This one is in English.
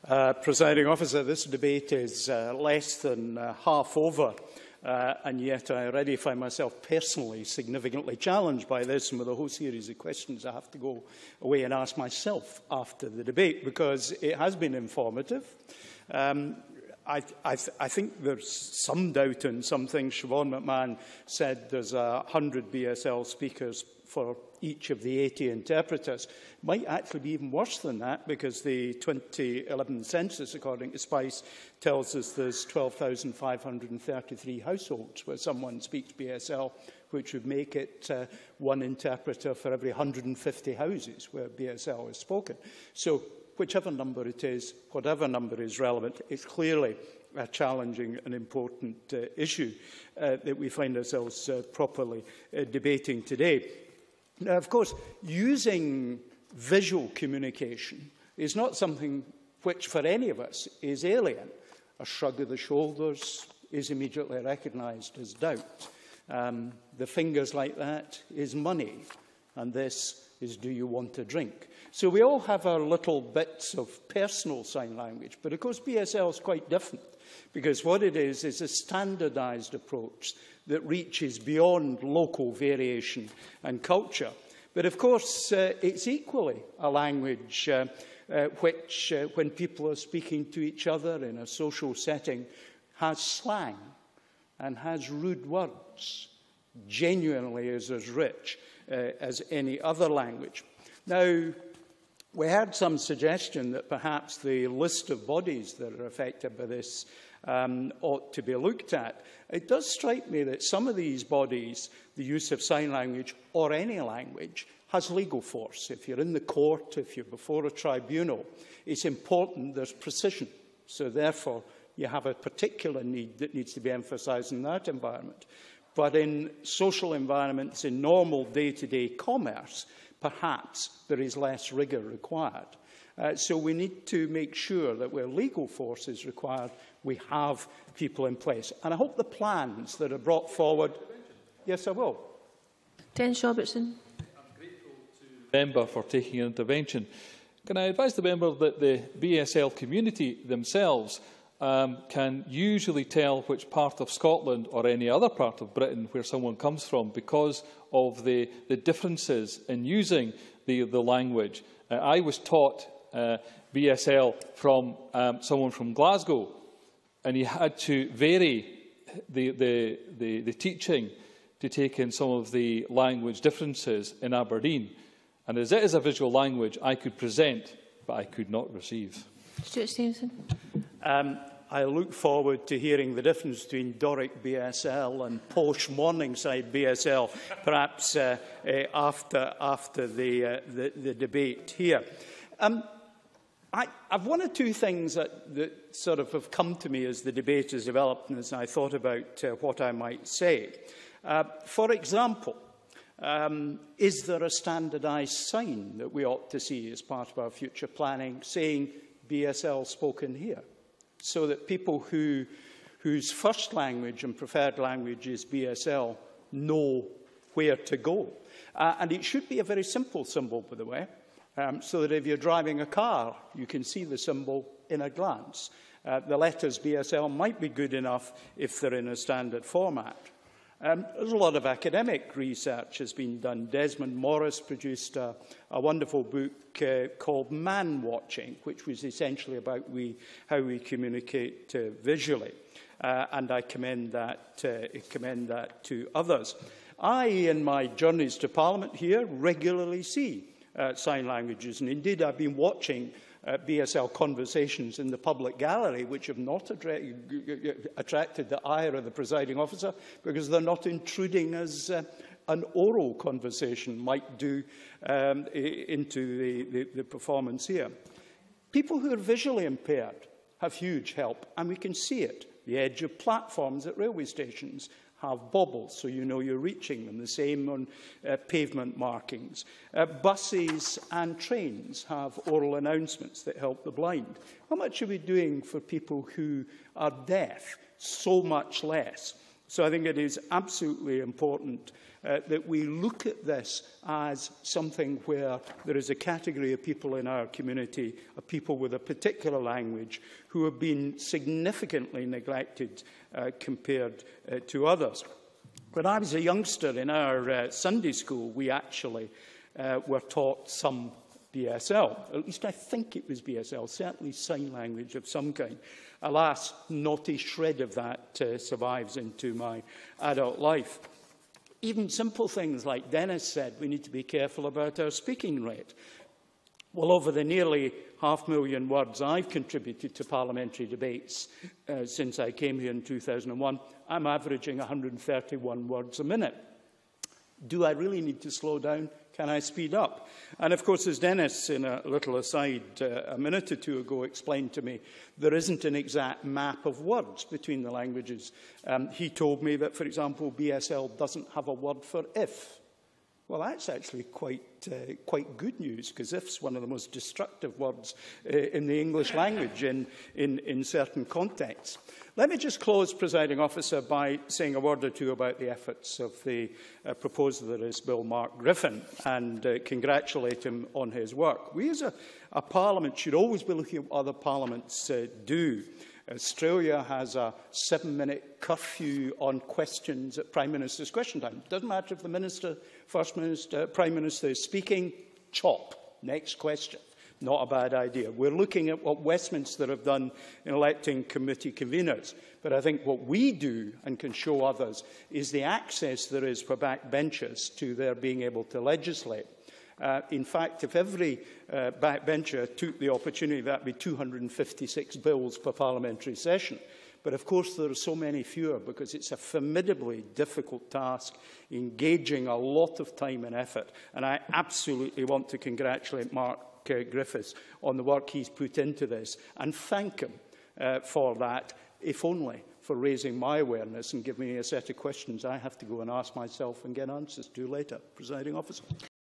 Presiding Officer, this debate is less than half over, and yet I already find myself personally significantly challenged by this, and with a whole series of questions I have to go away and ask myself after the debate, because it has been informative. I think there's some doubt in some things. Siobhan McMahon said there's 100 BSL speakers for each of the 80 interpreters. It might actually be even worse than that, because the 2011 census, according to SPICE, tells us there's 12,533 households where someone speaks BSL, which would make it one interpreter for every 150 houses where BSL is spoken. So whichever number it is, whatever number is relevant, it's clearly a challenging and important issue that we find ourselves properly debating today. Now, of course, using visual communication is not something which, for any of us, is alien. A shrug of the shoulders is immediately recognised as doubt. The fingers like that is money, and this is, do you want a drink? So we all have our little bits of personal sign language, but of course BSL is quite different, because what it is a standardised approach that reaches beyond local variation and culture. But of course it's equally a language which, when people are speaking to each other in a social setting, has slang and has rude words, genuinely is as rich as any other language. Now, we had some suggestion that perhaps the list of bodies that are affected by this ought to be looked at. It does strike me that some of these bodies, the use of sign language or any language, has legal force. If you're in the court, if you're before a tribunal, it's important there's precision. So therefore, you have a particular need that needs to be emphasised in that environment. But in social environments, in normal day-to-day commerce, perhaps there is less rigour required. So we need to make sure that where legal force is required, we have people in place. And I hope the plans that are brought forward... Yes, I will. Dennis Robertson. I'm grateful to the member for taking an intervention. Can I advise the member that the BSL community themselves can usually tell which part of Scotland or any other part of Britain where someone comes from because of the differences in using the language. I was taught BSL from someone from Glasgow, and he had to vary the teaching to take in some of the language differences in Aberdeen. And as it is a visual language, I could present, but I could not receive. Stewart Stevenson. I look forward to hearing the difference between Doric BSL and posh Morningside BSL, perhaps after the debate here. I've one or two things that sort of have come to me as the debate has developed and as I thought about what I might say. For example, is there a standardised sign that we ought to see as part of our future planning saying BSL spoken here, so that people whose first language and preferred language is BSL know where to go? And it should be a very simple symbol, by the way, so that if you're driving a car, you can see the symbol in a glance. The letters BSL might be good enough if they're in a standard format. There's a lot of academic research has been done. Desmond Morris produced a wonderful book called Man Watching, which was essentially about how we communicate visually. And I commend that to others. I, in my journeys to Parliament here, regularly see sign languages. And indeed, I've been watching BSL conversations in the public gallery, which have not attracted the ire of the presiding officer, because they're not intruding as an oral conversation might do into the performance here. People who are visually impaired have huge help, and we can see it. The edge of platforms at railway stations have bobbles, so you know you're reaching them. The same on pavement markings. Buses and trains have oral announcements that help the blind. How much are we doing for people who are deaf? So much less. So I think it is absolutely important that we look at this as something where there is a category of people in our community, of people with a particular language, who have been significantly neglected compared to others. When I was a youngster in our Sunday school, we actually were taught some BSL. At least I think it was BSL, certainly sign language of some kind. Alas, not a shred of that survives into my adult life. Even simple things like Dennis said, we need to be careful about our speaking rate. Well, over the nearly 500,000 words I've contributed to parliamentary debates since I came here in 2001, I'm averaging 131 words a minute. Do I really need to slow down? Can I speed up? And of course, as Dennis, in a little aside a minute or two ago, explained to me, there isn't an exact map of words between the languages. He told me that, for example, BSL doesn't have a word for if. Well, that's actually quite good news, because if's one of the most destructive words in the English language in certain contexts. Let me just close, Presiding Officer, by saying a word or two about the efforts of the proposer that is Bill Mark Griffin, and congratulate him on his work. We as a Parliament should always be looking at what other parliaments do. Australia has a 7-minute curfew on questions at Prime Minister's question time. It doesn't matter if the Minister, First Minister, Prime Minister is speaking, chop, next question. Not a bad idea. We're looking at what Westminster have done in electing committee conveners. But I think what we do and can show others is the access there is for backbenchers to their being able to legislate. In fact, if every backbencher took the opportunity, that would be 256 bills per parliamentary session. But of course, there are so many fewer because it's a formidably difficult task, engaging a lot of time and effort. And I absolutely want to congratulate Mark Griffiths on the work he's put into this and thank him for that, if only for raising my awareness and giving me a set of questions I have to go and ask myself and get answers to later. Presiding Officer.